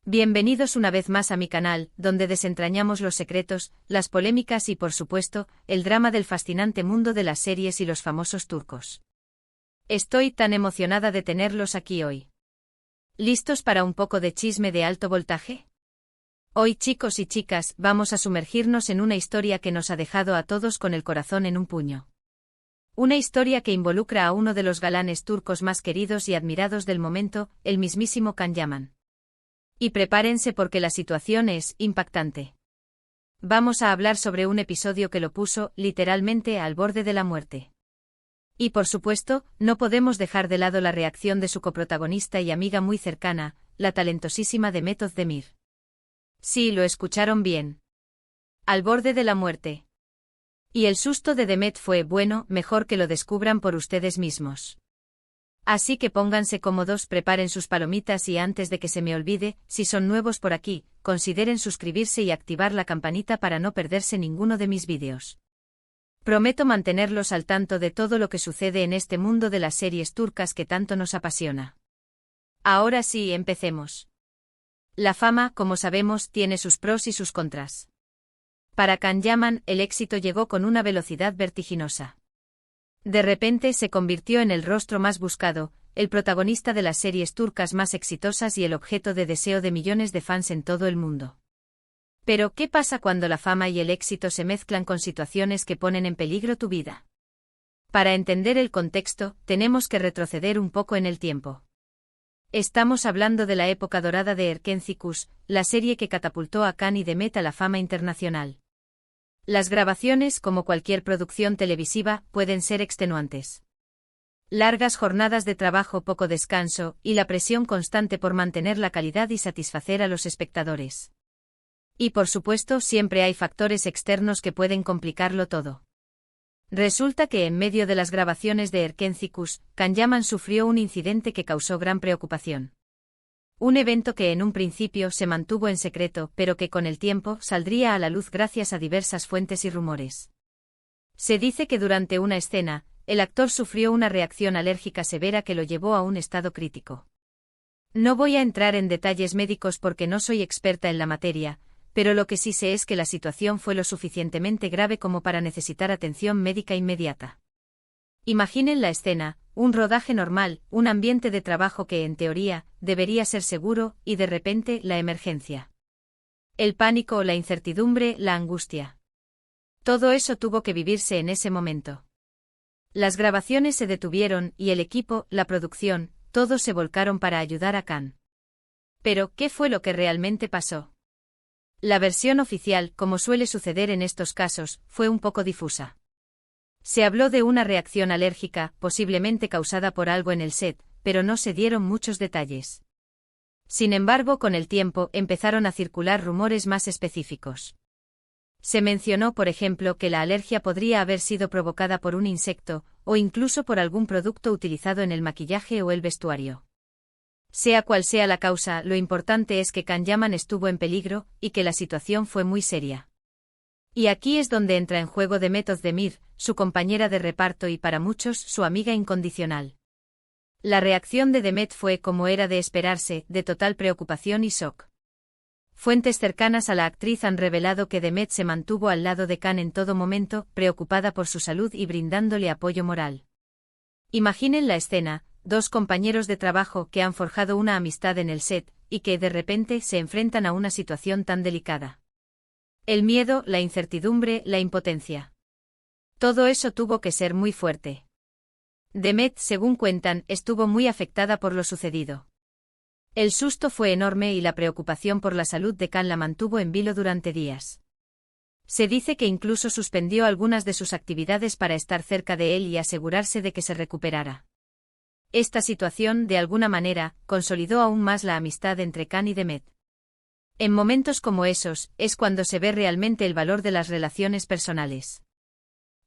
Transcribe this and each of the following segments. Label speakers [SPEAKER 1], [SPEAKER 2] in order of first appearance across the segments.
[SPEAKER 1] Bienvenidos una vez más a mi canal, donde desentrañamos los secretos, las polémicas y por supuesto, el drama del fascinante mundo de las series y los famosos turcos. Estoy tan emocionada de tenerlos aquí hoy. ¿Listos para un poco de chisme de alto voltaje? Hoy, chicos y chicas, vamos a sumergirnos en una historia que nos ha dejado a todos con el corazón en un puño. Una historia que involucra a uno de los galanes turcos más queridos y admirados del momento, el mismísimo Can Yaman. Y prepárense porque la situación es impactante. Vamos a hablar sobre un episodio que lo puso, literalmente, al borde de la muerte. Y por supuesto, no podemos dejar de lado la reacción de su coprotagonista y amiga muy cercana, la talentosísima Demet Özdemir. Sí, lo escucharon bien. Al borde de la muerte. Y el susto de Demet fue, bueno, mejor que lo descubran por ustedes mismos. Así que pónganse cómodos, preparen sus palomitas y antes de que se me olvide, si son nuevos por aquí, consideren suscribirse y activar la campanita para no perderse ninguno de mis vídeos. Prometo mantenerlos al tanto de todo lo que sucede en este mundo de las series turcas que tanto nos apasiona. Ahora sí, empecemos. La fama, como sabemos, tiene sus pros y sus contras. Para Can Yaman, el éxito llegó con una velocidad vertiginosa. De repente se convirtió en el rostro más buscado, el protagonista de las series turcas más exitosas y el objeto de deseo de millones de fans en todo el mundo. Pero, ¿qué pasa cuando la fama y el éxito se mezclan con situaciones que ponen en peligro tu vida? Para entender el contexto, tenemos que retroceder un poco en el tiempo. Estamos hablando de la época dorada de Erkenci, la serie que catapultó a Can y Demet a la fama internacional. Las grabaciones, como cualquier producción televisiva, pueden ser extenuantes. Largas jornadas de trabajo, poco descanso, y la presión constante por mantener la calidad y satisfacer a los espectadores. Y por supuesto, siempre hay factores externos que pueden complicarlo todo. Resulta que en medio de las grabaciones de Erkenci, Can Yaman sufrió un incidente que causó gran preocupación. Un evento que en un principio se mantuvo en secreto, pero que con el tiempo saldría a la luz gracias a diversas fuentes y rumores. Se dice que durante una escena, el actor sufrió una reacción alérgica severa que lo llevó a un estado crítico. No voy a entrar en detalles médicos porque no soy experta en la materia, pero lo que sí sé es que la situación fue lo suficientemente grave como para necesitar atención médica inmediata. Imaginen la escena, un rodaje normal, un ambiente de trabajo que en teoría debería ser seguro, y de repente la emergencia. El pánico, la incertidumbre, la angustia. Todo eso tuvo que vivirse en ese momento. Las grabaciones se detuvieron y el equipo, la producción, todos se volcaron para ayudar a Can. Pero, ¿qué fue lo que realmente pasó? La versión oficial, como suele suceder en estos casos, fue un poco difusa. Se habló de una reacción alérgica, posiblemente causada por algo en el set, pero no se dieron muchos detalles. Sin embargo, con el tiempo empezaron a circular rumores más específicos. Se mencionó, por ejemplo, que la alergia podría haber sido provocada por un insecto, o incluso por algún producto utilizado en el maquillaje o el vestuario. Sea cual sea la causa, lo importante es que Can Yaman estuvo en peligro, y que la situación fue muy seria. Y aquí es donde entra en juego Demet Özdemir, su compañera de reparto y para muchos, su amiga incondicional. La reacción de Demet fue, como era de esperarse, de total preocupación y shock. Fuentes cercanas a la actriz han revelado que Demet se mantuvo al lado de Can en todo momento, preocupada por su salud y brindándole apoyo moral. Imaginen la escena, dos compañeros de trabajo que han forjado una amistad en el set, y que de repente se enfrentan a una situación tan delicada. El miedo, la incertidumbre, la impotencia. Todo eso tuvo que ser muy fuerte. Demet, según cuentan, estuvo muy afectada por lo sucedido. El susto fue enorme y la preocupación por la salud de Can la mantuvo en vilo durante días. Se dice que incluso suspendió algunas de sus actividades para estar cerca de él y asegurarse de que se recuperara. Esta situación, de alguna manera, consolidó aún más la amistad entre Can y Demet. En momentos como esos, es cuando se ve realmente el valor de las relaciones personales.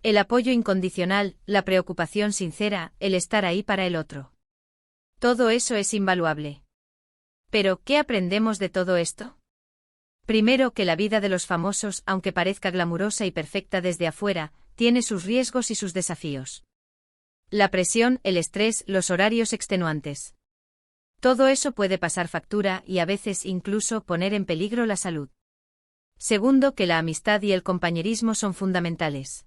[SPEAKER 1] El apoyo incondicional, la preocupación sincera, el estar ahí para el otro. Todo eso es invaluable. Pero, ¿qué aprendemos de todo esto? Primero, que la vida de los famosos, aunque parezca glamurosa y perfecta desde afuera, tiene sus riesgos y sus desafíos. La presión, el estrés, los horarios extenuantes. Todo eso puede pasar factura y a veces incluso poner en peligro la salud. Segundo, que la amistad y el compañerismo son fundamentales.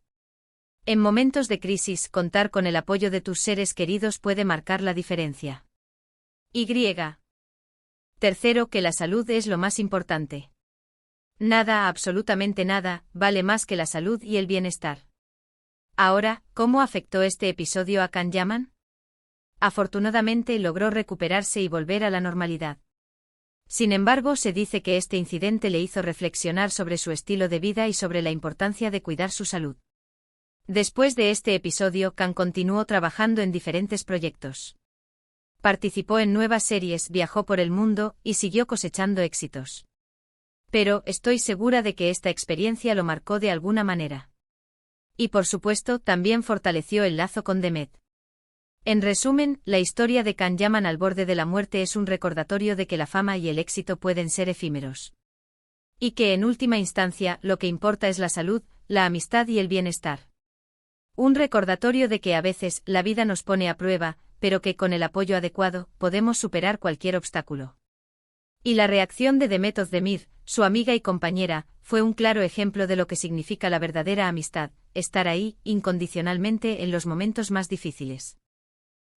[SPEAKER 1] En momentos de crisis, contar con el apoyo de tus seres queridos puede marcar la diferencia. Y. Tercero, que la salud es lo más importante. Nada, absolutamente nada, vale más que la salud y el bienestar. Ahora, ¿cómo afectó este episodio a Can Yaman? Afortunadamente logró recuperarse y volver a la normalidad. Sin embargo, se dice que este incidente le hizo reflexionar sobre su estilo de vida y sobre la importancia de cuidar su salud. Después de este episodio, Can continuó trabajando en diferentes proyectos. Participó en nuevas series, viajó por el mundo y siguió cosechando éxitos. Pero estoy segura de que esta experiencia lo marcó de alguna manera. Y por supuesto, también fortaleció el lazo con Demet. En resumen, la historia de Can Yaman al borde de la muerte es un recordatorio de que la fama y el éxito pueden ser efímeros. Y que en última instancia, lo que importa es la salud, la amistad y el bienestar. Un recordatorio de que a veces la vida nos pone a prueba, pero que con el apoyo adecuado podemos superar cualquier obstáculo. Y la reacción de Demet Özdemir, su amiga y compañera, fue un claro ejemplo de lo que significa la verdadera amistad, estar ahí, incondicionalmente en los momentos más difíciles.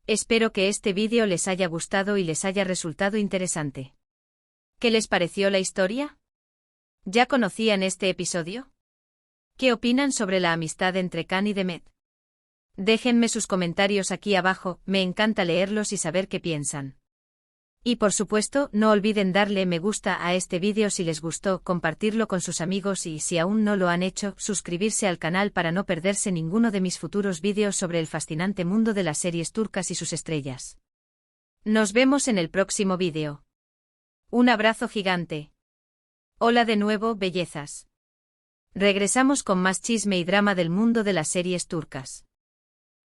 [SPEAKER 1] Espero que este vídeo les haya gustado y les haya resultado interesante. ¿Qué les pareció la historia? ¿Ya conocían este episodio? ¿Qué opinan sobre la amistad entre Can y Demet? Déjenme sus comentarios aquí abajo, me encanta leerlos y saber qué piensan. Y por supuesto, no olviden darle me gusta a este vídeo si les gustó, compartirlo con sus amigos y, si aún no lo han hecho, suscribirse al canal para no perderse ninguno de mis futuros vídeos sobre el fascinante mundo de las series turcas y sus estrellas. Nos vemos en el próximo vídeo. Un abrazo gigante. Hola de nuevo, bellezas. Regresamos con más chisme y drama del mundo de las series turcas.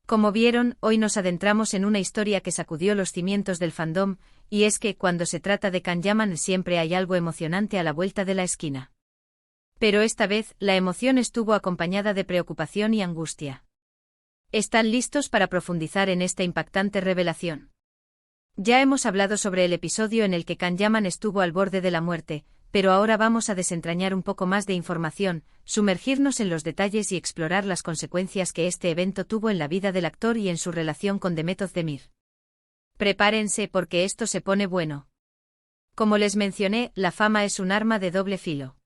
[SPEAKER 1] Como vieron, hoy nos adentramos en una historia que sacudió los cimientos del fandom, y es que cuando se trata de Can Yaman siempre hay algo emocionante a la vuelta de la esquina. Pero esta vez, la emoción estuvo acompañada de preocupación y angustia. ¿Están listos para profundizar en esta impactante revelación? Ya hemos hablado sobre el episodio en el que Can Yaman estuvo al borde de la muerte, pero ahora vamos a desentrañar un poco más de información, sumergirnos en los detalles y explorar las consecuencias que este evento tuvo en la vida del actor y en su relación con Demet Özdemir. Prepárense porque esto se pone bueno. Como les mencioné, la fama es un arma de doble filo.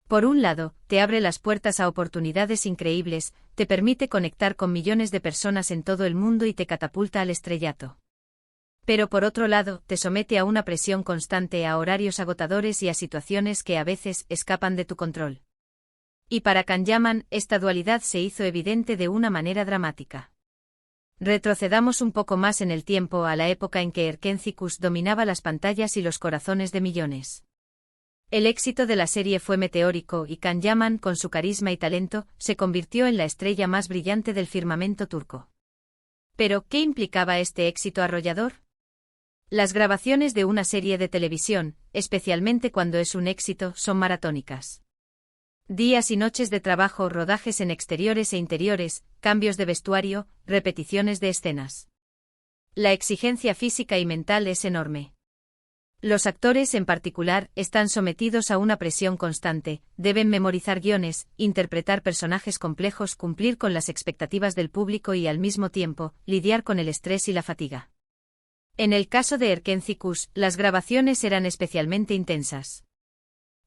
[SPEAKER 1] Por un lado, te abre las puertas a oportunidades increíbles, te permite conectar con millones de personas en todo el mundo y te catapulta al estrellato. Pero por otro lado, te somete a una presión constante, a horarios agotadores y a situaciones que a veces escapan de tu control. Y para Can Yaman, esta dualidad se hizo evidente de una manera dramática. Retrocedamos un poco más en el tiempo, a la época en que Erkencikus dominaba las pantallas y los corazones de millones. El éxito de la serie fue meteórico y Can Yaman, con su carisma y talento, se convirtió en la estrella más brillante del firmamento turco. Pero, ¿qué implicaba este éxito arrollador? Las grabaciones de una serie de televisión, especialmente cuando es un éxito, son maratónicas. Días y noches de trabajo, rodajes en exteriores e interiores, cambios de vestuario, repeticiones de escenas. La exigencia física y mental es enorme. Los actores, en particular, están sometidos a una presión constante, deben memorizar guiones, interpretar personajes complejos, cumplir con las expectativas del público y, al mismo tiempo, lidiar con el estrés y la fatiga. En el caso de Erkencikus, las grabaciones eran especialmente intensas.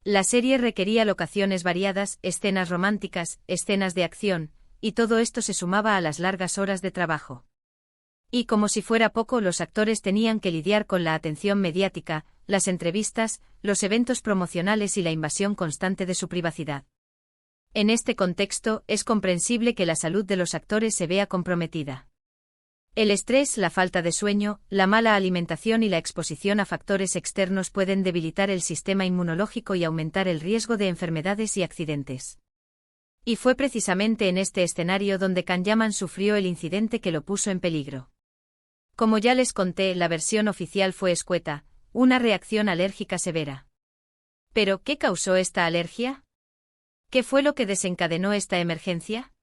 [SPEAKER 1] La serie requería locaciones variadas, escenas románticas, escenas de acción, y todo esto se sumaba a las largas horas de trabajo. Y como si fuera poco, los actores tenían que lidiar con la atención mediática, las entrevistas, los eventos promocionales y la invasión constante de su privacidad. En este contexto, es comprensible que la salud de los actores se vea comprometida. El estrés, la falta de sueño, la mala alimentación y la exposición a factores externos pueden debilitar el sistema inmunológico y aumentar el riesgo de enfermedades y accidentes. Y fue precisamente en este escenario donde Can Yaman sufrió el incidente que lo puso en peligro. Como ya les conté, la versión oficial fue escueta, una reacción alérgica severa. ¿Pero qué causó esta alergia? ¿Qué fue lo que desencadenó esta emergencia?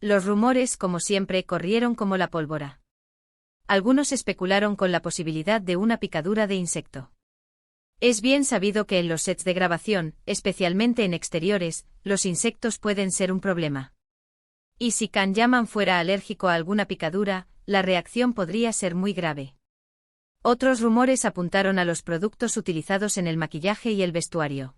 [SPEAKER 1] Los rumores, como siempre, corrieron como la pólvora. Algunos especularon con la posibilidad de una picadura de insecto. Es bien sabido que en los sets de grabación, especialmente en exteriores, los insectos pueden ser un problema. Y si Can Yaman fuera alérgico a alguna picadura, la reacción podría ser muy grave. Otros rumores apuntaron a los productos utilizados en el maquillaje y el vestuario.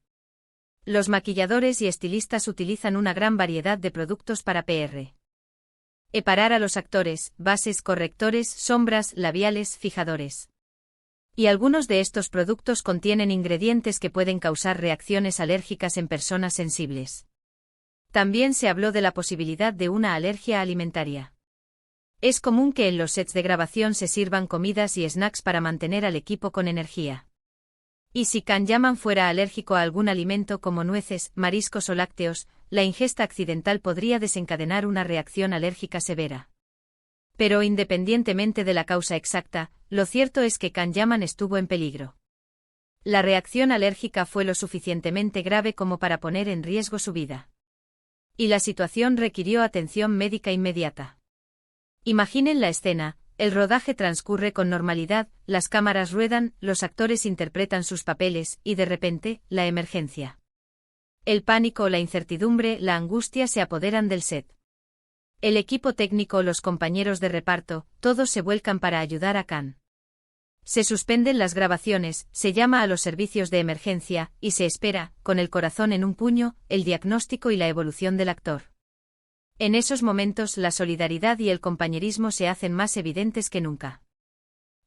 [SPEAKER 1] Los maquilladores y estilistas utilizan una gran variedad de productos para preparar a los actores, bases, correctores, sombras, labiales, fijadores. Y algunos de estos productos contienen ingredientes que pueden causar reacciones alérgicas en personas sensibles. También se habló de la posibilidad de una alergia alimentaria. Es común que en los sets de grabación se sirvan comidas y snacks para mantener al equipo con energía. Y si Can Yaman fuera alérgico a algún alimento como nueces, mariscos o lácteos, la ingesta accidental podría desencadenar una reacción alérgica severa. Pero independientemente de la causa exacta, lo cierto es que Can Yaman estuvo en peligro. La reacción alérgica fue lo suficientemente grave como para poner en riesgo su vida. Y la situación requirió atención médica inmediata. Imaginen la escena, el rodaje transcurre con normalidad, las cámaras ruedan, los actores interpretan sus papeles, y de repente, la emergencia. El pánico, la incertidumbre, la angustia se apoderan del set. El equipo técnico, los compañeros de reparto, todos se vuelcan para ayudar a Can. Se suspenden las grabaciones, se llama a los servicios de emergencia, y se espera, con el corazón en un puño, el diagnóstico y la evolución del actor. En esos momentos la solidaridad y el compañerismo se hacen más evidentes que nunca.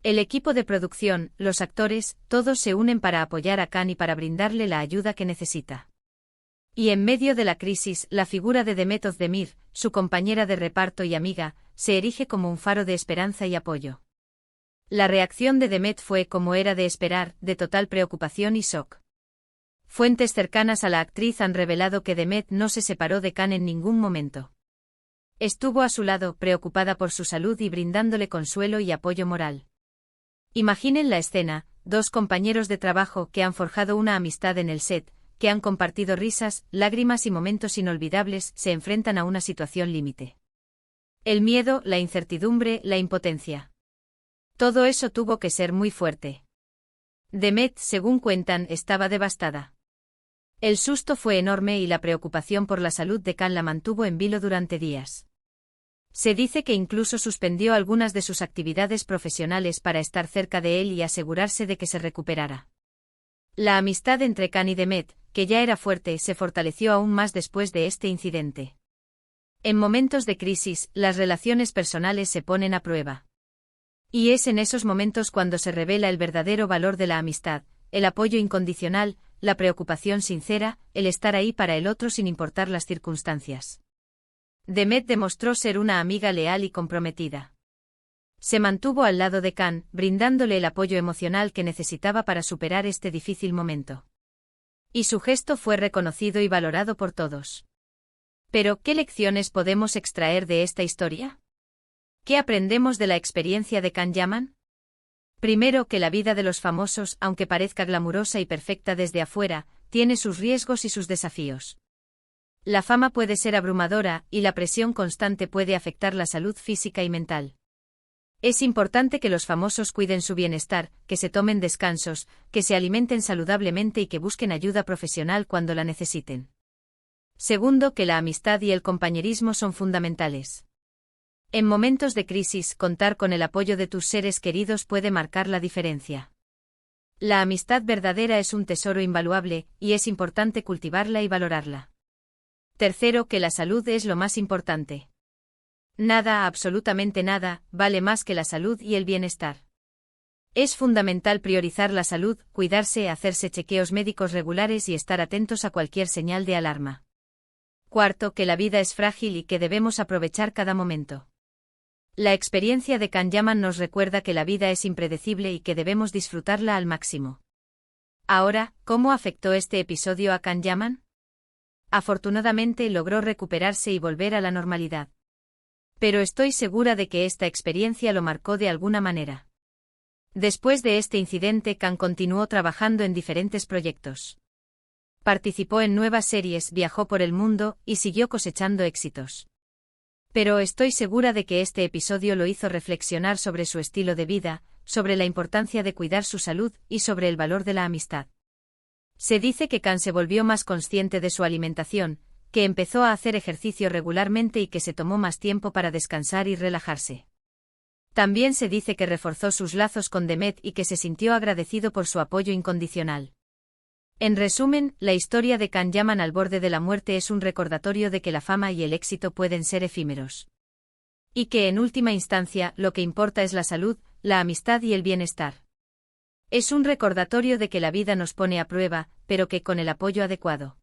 [SPEAKER 1] El equipo de producción, los actores, todos se unen para apoyar a Can y para brindarle la ayuda que necesita. Y en medio de la crisis, la figura de Demet Özdemir, su compañera de reparto y amiga, se erige como un faro de esperanza y apoyo. La reacción de Demet fue, como era de esperar, de total preocupación y shock. Fuentes cercanas a la actriz han revelado que Demet no se separó de Can en ningún momento. Estuvo a su lado, preocupada por su salud y brindándole consuelo y apoyo moral. Imaginen la escena, dos compañeros de trabajo que han forjado una amistad en el set, que han compartido risas, lágrimas y momentos inolvidables, se enfrentan a una situación límite. El miedo, la incertidumbre, la impotencia. Todo eso tuvo que ser muy fuerte. Demet, según cuentan, estaba devastada. El susto fue enorme y la preocupación por la salud de Can la mantuvo en vilo durante días. Se dice que incluso suspendió algunas de sus actividades profesionales para estar cerca de él y asegurarse de que se recuperara. La amistad entre Can y Demet, que ya era fuerte, se fortaleció aún más después de este incidente. En momentos de crisis, las relaciones personales se ponen a prueba. Y es en esos momentos cuando se revela el verdadero valor de la amistad, el apoyo incondicional, la preocupación sincera, el estar ahí para el otro sin importar las circunstancias. Demet demostró ser una amiga leal y comprometida. Se mantuvo al lado de Can, brindándole el apoyo emocional que necesitaba para superar este difícil momento. Y su gesto fue reconocido y valorado por todos. Pero, ¿qué lecciones podemos extraer de esta historia? ¿Qué aprendemos de la experiencia de Can Yaman? Primero, que la vida de los famosos, aunque parezca glamurosa y perfecta desde afuera, tiene sus riesgos y sus desafíos. La fama puede ser abrumadora, y la presión constante puede afectar la salud física y mental. Es importante que los famosos cuiden su bienestar, que se tomen descansos, que se alimenten saludablemente y que busquen ayuda profesional cuando la necesiten. Segundo, que la amistad y el compañerismo son fundamentales. En momentos de crisis, contar con el apoyo de tus seres queridos puede marcar la diferencia. La amistad verdadera es un tesoro invaluable, y es importante cultivarla y valorarla. Tercero, que la salud es lo más importante. Nada, absolutamente nada, vale más que la salud y el bienestar. Es fundamental priorizar la salud, cuidarse, hacerse chequeos médicos regulares y estar atentos a cualquier señal de alarma. Cuarto, que la vida es frágil y que debemos aprovechar cada momento. La experiencia de Can Yaman nos recuerda que la vida es impredecible y que debemos disfrutarla al máximo. Ahora, ¿cómo afectó este episodio a Can Yaman? Afortunadamente logró recuperarse y volver a la normalidad. Pero estoy segura de que esta experiencia lo marcó de alguna manera. Después de este incidente, Can continuó trabajando en diferentes proyectos. Participó en nuevas series, viajó por el mundo y siguió cosechando éxitos. Pero estoy segura de que este episodio lo hizo reflexionar sobre su estilo de vida, sobre la importancia de cuidar su salud y sobre el valor de la amistad. Se dice que Kan se volvió más consciente de su alimentación, que empezó a hacer ejercicio regularmente y que se tomó más tiempo para descansar y relajarse. También se dice que reforzó sus lazos con Demet y que se sintió agradecido por su apoyo incondicional. En resumen, la historia de Kan Yaman al borde de la muerte es un recordatorio de que la fama y el éxito pueden ser efímeros. Y que en última instancia, lo que importa es la salud, la amistad y el bienestar. Es un recordatorio de que la vida nos pone a prueba, pero que con el apoyo adecuado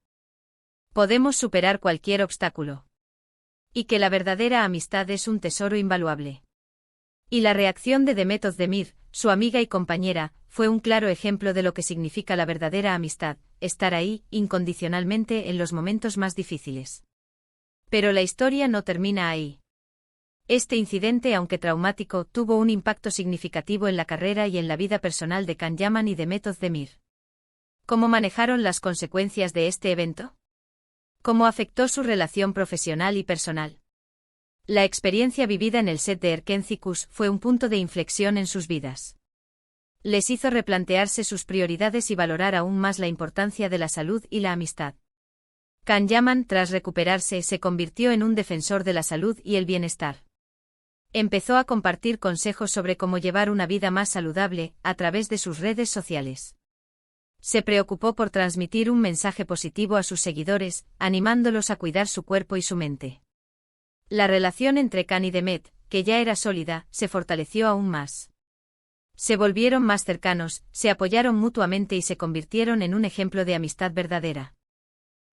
[SPEAKER 1] podemos superar cualquier obstáculo. Y que la verdadera amistad es un tesoro invaluable. Y la reacción de Demet Özdemir, su amiga y compañera, fue un claro ejemplo de lo que significa la verdadera amistad, estar ahí, incondicionalmente en los momentos más difíciles. Pero la historia no termina ahí. Este incidente, aunque traumático, tuvo un impacto significativo en la carrera y en la vida personal de Kan Yaman y Demet Özdemir. ¿Cómo manejaron las consecuencias de este evento? ¿Cómo afectó su relación profesional y personal? La experiencia vivida en el set de Erkenci fue un punto de inflexión en sus vidas. Les hizo replantearse sus prioridades y valorar aún más la importancia de la salud y la amistad. Kan Yaman, tras recuperarse, se convirtió en un defensor de la salud y el bienestar. Empezó a compartir consejos sobre cómo llevar una vida más saludable, a través de sus redes sociales. Se preocupó por transmitir un mensaje positivo a sus seguidores, animándolos a cuidar su cuerpo y su mente. La relación entre Kan y Demet, que ya era sólida, se fortaleció aún más. Se volvieron más cercanos, se apoyaron mutuamente y se convirtieron en un ejemplo de amistad verdadera.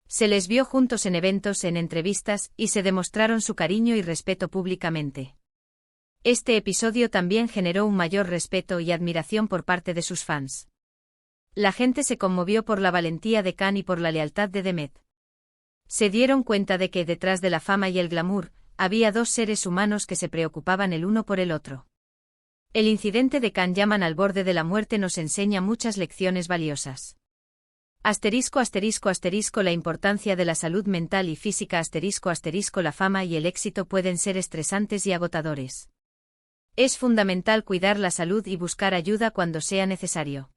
[SPEAKER 1] Se les vio juntos en eventos, en entrevistas, y se demostraron su cariño y respeto públicamente. Este episodio también generó un mayor respeto y admiración por parte de sus fans. La gente se conmovió por la valentía de Kan y por la lealtad de Demet. Se dieron cuenta de que detrás de la fama y el glamour, había dos seres humanos que se preocupaban el uno por el otro. El incidente de Kan Yaman al borde de la muerte nos enseña muchas lecciones valiosas. ***** La importancia de la salud mental y física ***** La fama y el éxito pueden ser estresantes y agotadores. Es fundamental cuidar la salud y buscar ayuda cuando sea necesario.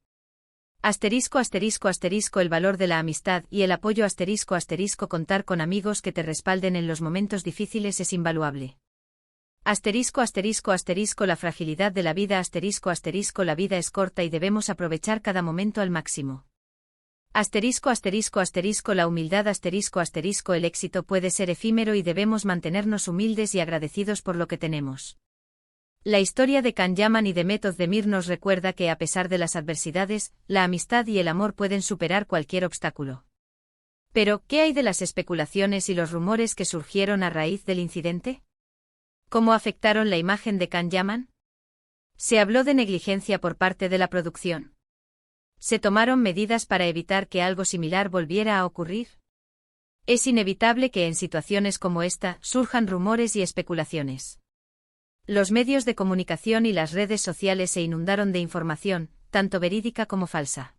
[SPEAKER 1] El valor de la amistad y el apoyo contar con amigos que te respalden en los momentos difíciles es invaluable. La fragilidad de la vida la vida es corta y debemos aprovechar cada momento al máximo. La humildad el éxito puede ser efímero y debemos mantenernos humildes y agradecidos por lo que tenemos. La historia de Kan Yaman y Demet Özdemir nos recuerda que a pesar de las adversidades, la amistad y el amor pueden superar cualquier obstáculo. Pero, ¿qué hay de las especulaciones y los rumores que surgieron a raíz del incidente? ¿Cómo afectaron la imagen de Kan Yaman? Se habló de negligencia por parte de la producción. ¿Se tomaron medidas para evitar que algo similar volviera a ocurrir? Es inevitable que en situaciones como esta surjan rumores y especulaciones. Los medios de comunicación y las redes sociales se inundaron de información, tanto verídica como falsa.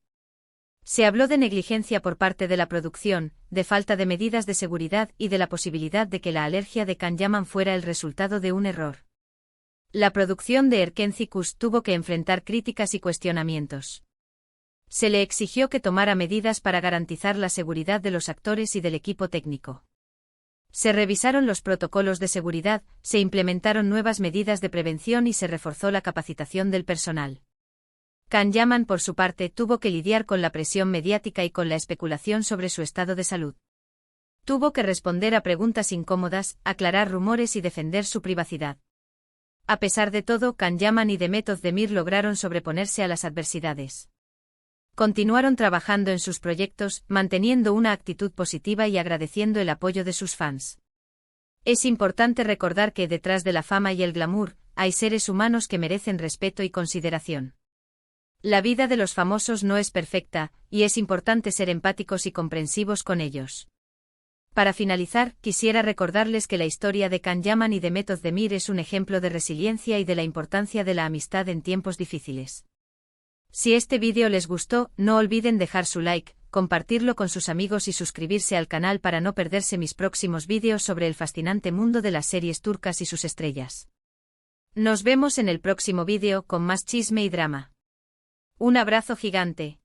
[SPEAKER 1] Se habló de negligencia por parte de la producción, de falta de medidas de seguridad y de la posibilidad de que la alergia de Kan Yaman fuera el resultado de un error. La producción de Erkenci tuvo que enfrentar críticas y cuestionamientos. Se le exigió que tomara medidas para garantizar la seguridad de los actores y del equipo técnico. Se revisaron los protocolos de seguridad, se implementaron nuevas medidas de prevención y se reforzó la capacitación del personal. Kan Yaman, por su parte, tuvo que lidiar con la presión mediática y con la especulación sobre su estado de salud. Tuvo que responder a preguntas incómodas, aclarar rumores y defender su privacidad. A pesar de todo, Kan Yaman y Demet Özdemir lograron sobreponerse a las adversidades. Continuaron trabajando en sus proyectos, manteniendo una actitud positiva y agradeciendo el apoyo de sus fans. Es importante recordar que detrás de la fama y el glamour, hay seres humanos que merecen respeto y consideración. La vida de los famosos no es perfecta, y es importante ser empáticos y comprensivos con ellos. Para finalizar, quisiera recordarles que la historia de Kan Yaman y Demet Özdemir es un ejemplo de resiliencia y de la importancia de la amistad en tiempos difíciles. Si este vídeo les gustó, no olviden dejar su like, compartirlo con sus amigos y suscribirse al canal para no perderse mis próximos vídeos sobre el fascinante mundo de las series turcas y sus estrellas. Nos vemos en el próximo vídeo con más chisme y drama. Un abrazo gigante.